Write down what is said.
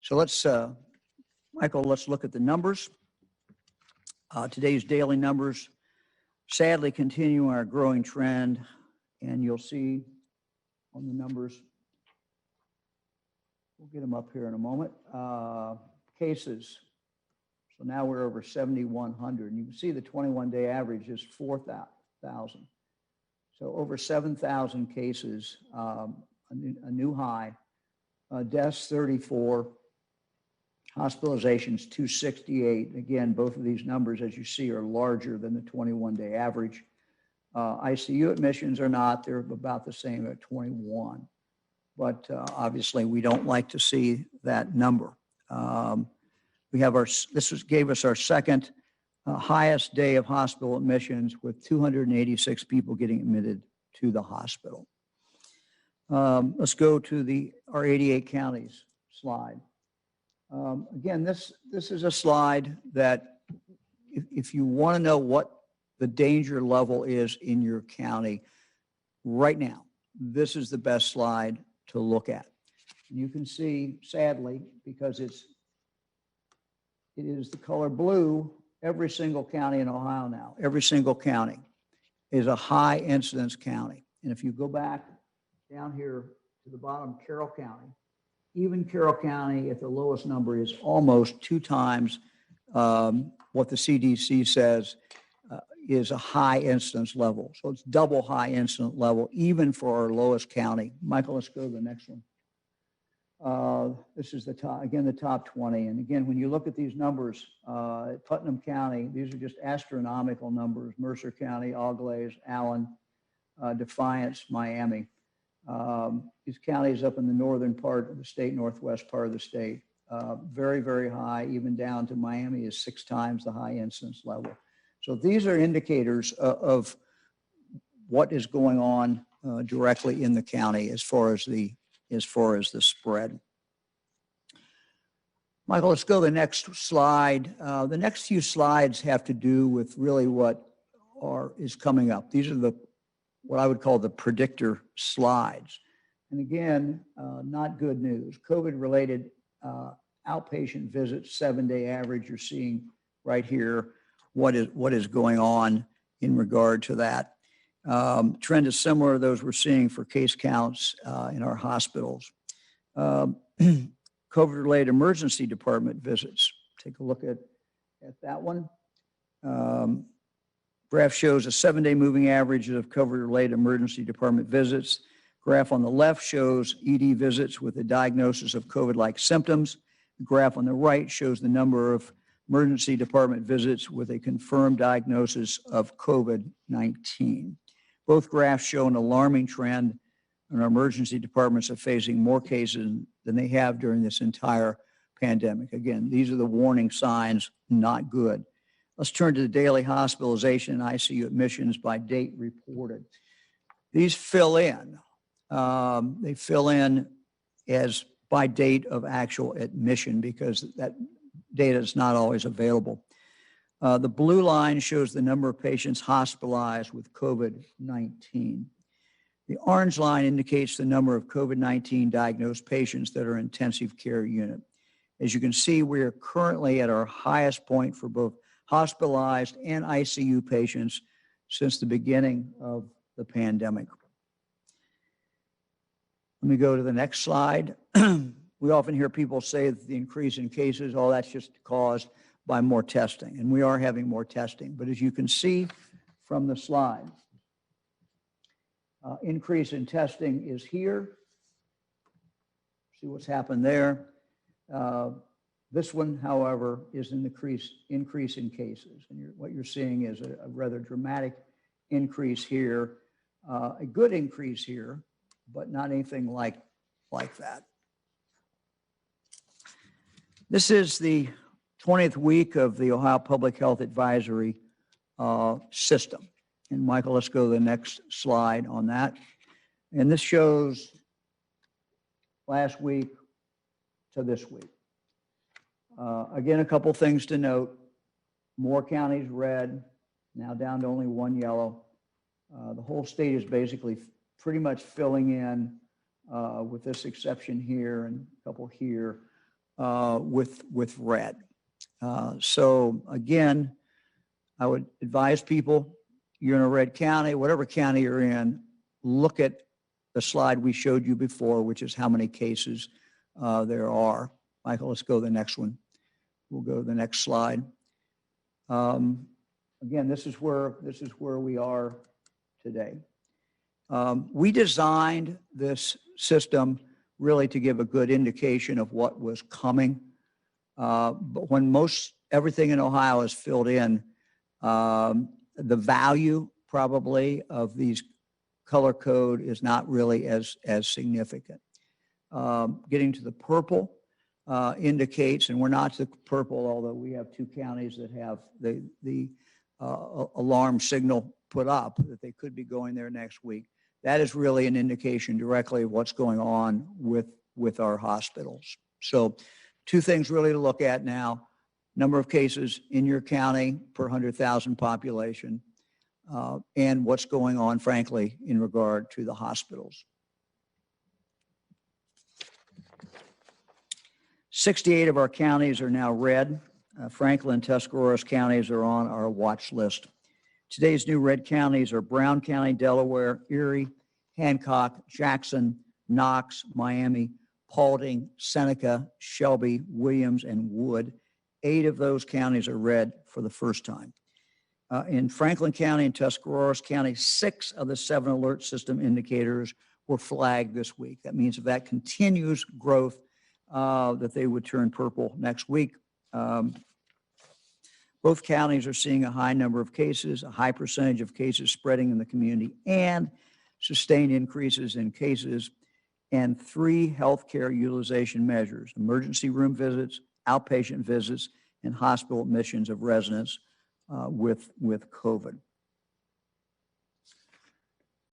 So Michael, let's look at the numbers. Today's daily numbers sadly continue our growing trend, and you'll see on the numbers, we'll get them up here in a moment, cases. So now we're over 7,100, and you can see the 21-day average is 4,000. So over 7,000 cases, a new high. Deaths 34, hospitalizations 268. Again, both of these numbers, as you see, are larger than the 21-day average. ICU admissions are not, they're about the same at 21. But obviously we don't like to see that number. Gave us our second highest day of hospital admissions with 286 people getting admitted to the hospital. Let's go to our 88 counties slide. Again, this is a slide that if you want to know what the danger level is in your county right now, this is the best slide to look at. You can see, sadly, because it is the color blue, every single county in Ohio now, every single county is a high incidence county. And if you go back down here to the bottom, Carroll County, even Carroll County at the lowest number is almost 2 times what the CDC says is a high incidence level. So it's double high incidence level, even for our lowest county. Michael, let's go to the next one. This is the top 20. And again, when you look at these numbers, Putnam County, these are just astronomical numbers. Mercer County, Auglaize, Allen, Defiance, Miami. These counties up in the northern part of the state, northwest part of the state, very, very high, even down to Miami is 6 times the high incidence level. So these are indicators of what is going on directly in the county as far as the spread. Michael, let's go to the next slide. The next few slides have to do with really what is coming up. These are what I would call the predictor slides. And again, not good news. COVID-related outpatient visits, 7-day average, you're seeing right here what is going on in regard to that. Trend is similar to those we're seeing for case counts in our hospitals. COVID-related emergency department visits. Take a look at that one. Graph shows a 7-day moving average of COVID-related emergency department visits. Graph on the left shows ED visits with a diagnosis of COVID-like symptoms. The graph on the right shows the number of emergency department visits with a confirmed diagnosis of COVID-19. Both graphs show an alarming trend, and our emergency departments are facing more cases than they have during this entire pandemic. Again, these are the warning signs, not good. Let's turn to the daily hospitalization and ICU admissions by date reported. These fill in. They fill in as by date of actual admission because that data is not always available. The blue line shows the number of patients hospitalized with COVID-19. The orange line indicates the number of COVID-19 diagnosed patients that are in intensive care unit. As you can see, we are currently at our highest point for both hospitalized and ICU patients since the beginning of the pandemic. Let me go to the next slide. We often hear people say that the increase in cases, oh, that's just caused by more testing, and we are having more testing. But as you can see from the slide, increase in testing is here. See what's happened there. This one, however, is an increase in cases. And what you're seeing is a rather dramatic increase here, a good increase here, but not anything like that. This is the 20th week of the Ohio Public Health Advisory system. And Michael, let's go to the next slide on that. And this shows last week to this week. Again, a couple things to note. More counties red, now down to only 1 yellow. The whole state is basically pretty much filling in with this exception here and a couple here. with red. So again, I would advise people, you're in a red county, whatever county you're in, look at the slide we showed you before, which is how many cases there are. Michael, let's go to the next one. We'll go to the next slide. Again, this is where we are today. We designed this system really to give a good indication of what was coming. But when everything in Ohio is filled in, the value probably of these color code is not really as significant. Getting to the purple indicates, and we're not to purple, although we have 2 counties that have the alarm signal put up that they could be going there next week. That is really an indication directly of what's going on with our hospitals. So 2 things really to look at now: number of cases in your county per 100,000 population, and what's going on, frankly, in regard to the hospitals. 68 of our counties are now red. Franklin and Tuscarawas counties are on our watch list. Today's new red counties are Brown County, Delaware, Erie, Hancock, Jackson, Knox, Miami, Paulding, Seneca, Shelby, Williams, and Wood. 8 of those counties are red for the first time. In Franklin County and Tuscarawas County, 6 of the 7 alert system indicators were flagged this week. That means if that continues growth, that they would turn purple next week. Both counties are seeing a high number of cases, a high percentage of cases spreading in the community, and sustained increases in cases, and 3 healthcare utilization measures: emergency room visits, outpatient visits, and hospital admissions of residents with COVID.